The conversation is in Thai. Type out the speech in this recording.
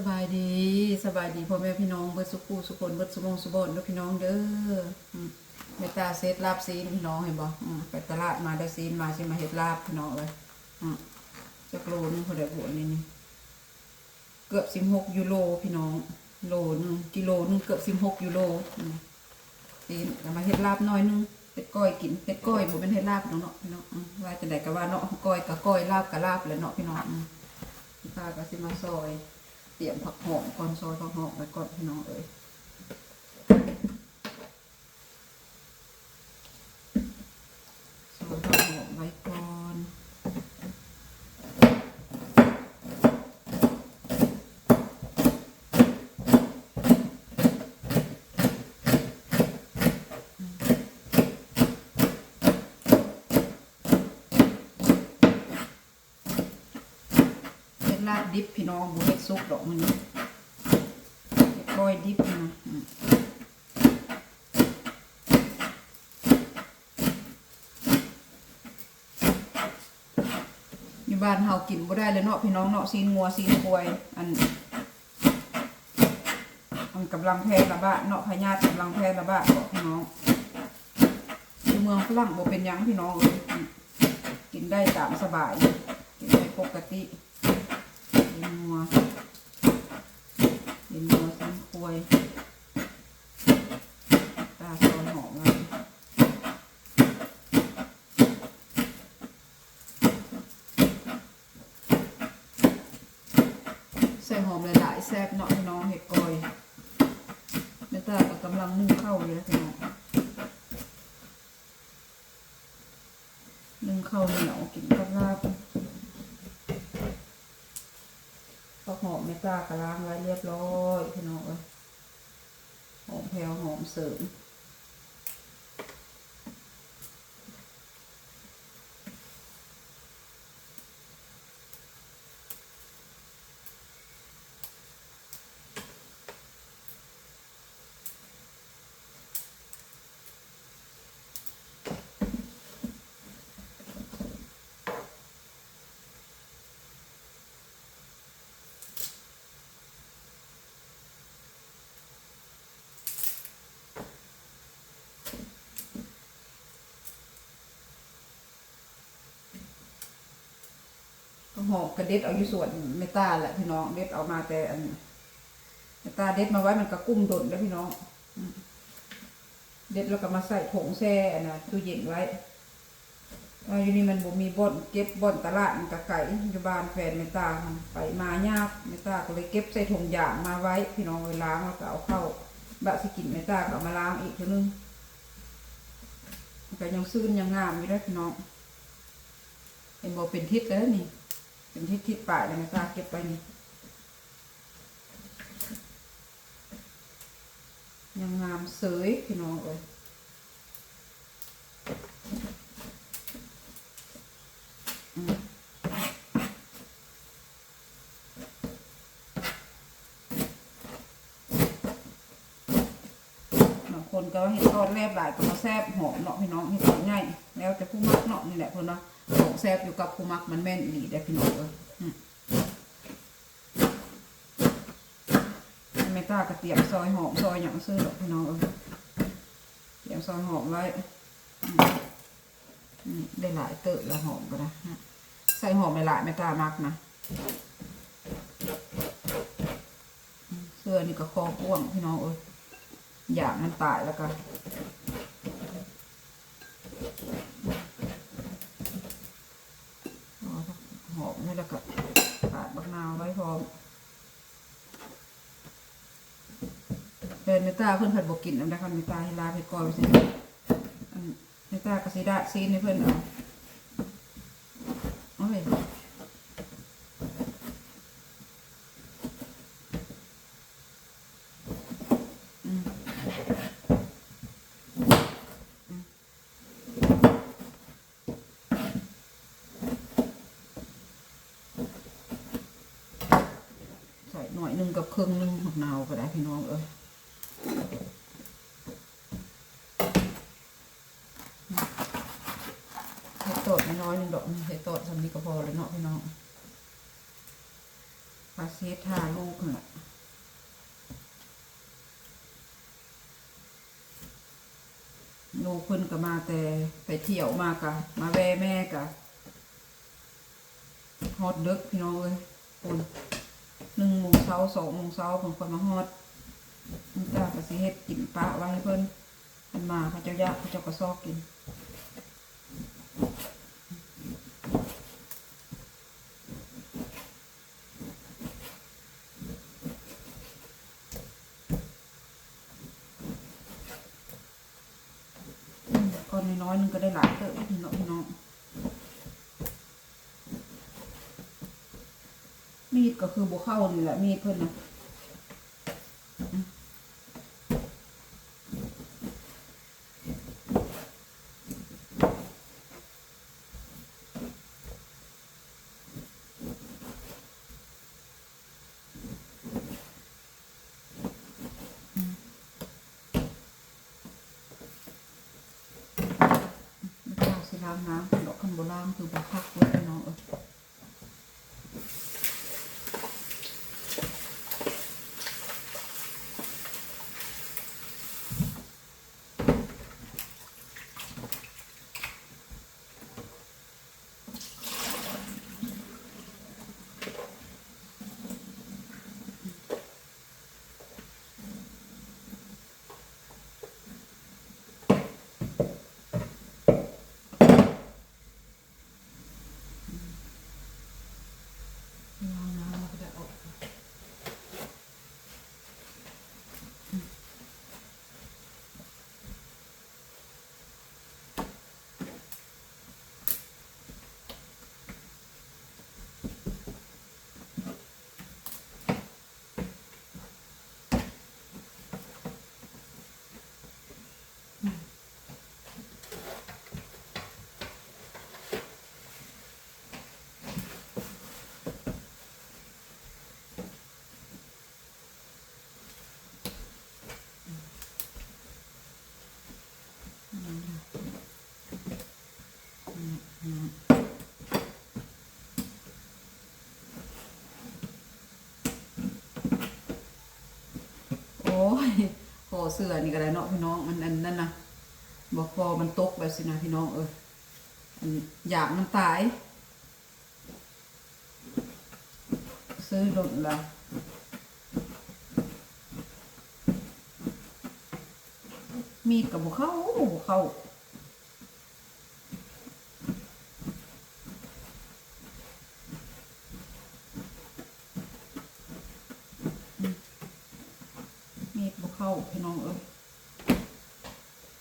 บายดีพ่อแม่พี่น้องเบิดสุขูสุคนเบิดสุมงสุบอนด้วยพี่น้องเด้อเมตตาเซตลาบซีนพี่น้องเห็นบ่ไปตลาดมาได้ซีนมาสิมาเฮ็ดลาบพี่น้องเลยจักโลนึงพอได้ผลนี่เกือบ16 ยูโรพี่น้องโลนึงกิโลนึงเกือบ16 ยูโรซีนมาเฮ็ดลาบน้อยนึงเฮ็ดก้อยกินเฮ็ดก้อยบ่เป็นเฮ็ดลาบเนาะพี่น้องว่าจะได้ก็ว่าเนาะก้อยกับก้อยลาบกับลาบเลยเนาะพี่น้องพี่ป้าก็สิมาซอยเตรียมผักหอมก่อนซอยผักหอมไว้ก่อนพี่น้องเอ้ยซอยผักหอมไว้ก่อนเป็นลาบดิบพี่น้องบุเฮ็ดซุปดอกมันนี่ก้อยดิบนะอยู่บ้านเฮากินบ่ได้เลยเนาะพี่น้องเนาะซีนงัวซีนควายมันกำลังแพร่ระบาดเนาะพยาธิกำลังแพร่ระบาดพี่น้องอยู่เมืองฝรั่งบ่เป็นหยังพี่น้องกินได้ตามสบายกินได้ปกติซีนงัวซีนควายตาซอยหอมเลยใส่หอมหลายๆแซ่บเนาะพี่น้องเห็ดกอยแม่ตาก็กำลังนึ่งข้าวอยู่แล้วพี่น้องนึ่งข้าวเหนียวกินกับลาบก็หอมแม่ตากระล้างไว้เรียบร้อยพี่น้องเอ้ยหอมแผ่วหอมเสริมหอมกระเด็ดเอาอยู่ส่วนเมตาแหละพี่น้องเด็ดเอามาแต่อันเมตาเด็ดมาไว้มันก็กุ้มดนแล้วพี่น้องเด็ดแล้วก็มาใส่ผงแช่อันน่ะตู้เย็นไว้อยู่นี่มันบ่มีบ่อนเก็บบ่อนตลาดมันก็ไก่อยู่บ้านแฟนเมตาไปมายากเมตาก็เลยเก็บใส่ถุงยางมาไว้พี่น้องเวลาแล้วก็เอาเข้าบะสิกินเมตาก็มาล้างอีกทีนึงก็ยังซื่นยังงามอยู่ได้พี่น้องเห็นบ่เป็นทิศแล้วนี่เป็นทิศป่าเลยนะตาเก็บไปนี่ยังงามเสยพี่น้องเอ้ยบางคนก็เห็นทอดแซ่บหลายก็มาแซ่บหอมเนาะพี่น้องเห็นง่ายแล้วจะผู้มักเนาะนี่แหละเพิ่นนะของแซ่บอยู่กับผู้มักมันแม่นดีได้พี่น้องเอ้ยไม่กล้ากระเทียมซอยหอมซอยอย่างซื้อหรอกพี่น้องเอ้ยเตรียมซอยหอมไว้ได้หลายเติบละหอมก็นะใส่หอมหลายไม่กล้ามักนะเสื้อนี่ก็คอพ่วงพี่น้องเอ้ยอย่างมันตายแล้วกันหอมนี่แล้วก็ปาดบักนาวไว้พร้อมเป็นเมตาเพื่อนผัดบกินนะคะเมตาให้ลาไปก่อนสิเมตากระสีดาซีนให้เพื่อนเอาโอ้ยใส่หน่อยนึงกับครึ่งนึงหักนาวก็ได้พี่น้องเอ้ยให้ตดน้อยนึงดอกให้ตดทำนี้ก็พอเลยเนาะพี่น้อง าเซตท่าลูกนั่นแหละลูกเพิ่นก็มาแต่ไปเที่ยวมากะมาแว่แม่กะฮอดดึกพี่น้องเอ้ยคน1 โมงเช้า2 โมงเช้าผมคนมาฮอดมันจ้าก็สิเฮ็ดกินปลาไว้ให้เพิ่นมันมาเขาเจ้ายากเขาเจ้าก็ซอกกินก้อนน้อยๆนึงก็ได้หลายเติบพี่น้องมีดก็คือบ่เข้านี่แหละมีดเพิ่นนะสิล้างน้ำดอกคันโบราณคือบ่คักเว้ยพี่น้องล้างน้ำแล้วก็จะออกโอ้ยคอเสื้อนี่ก็ได้เนาะพี่น้องมันอันนั้นนะบ่พอมันตกแบบสินะพี่น้องอันอยากมันตายซื้อรถละมีดกับบ่เข้ามีดบ่เข้าพี่น้อง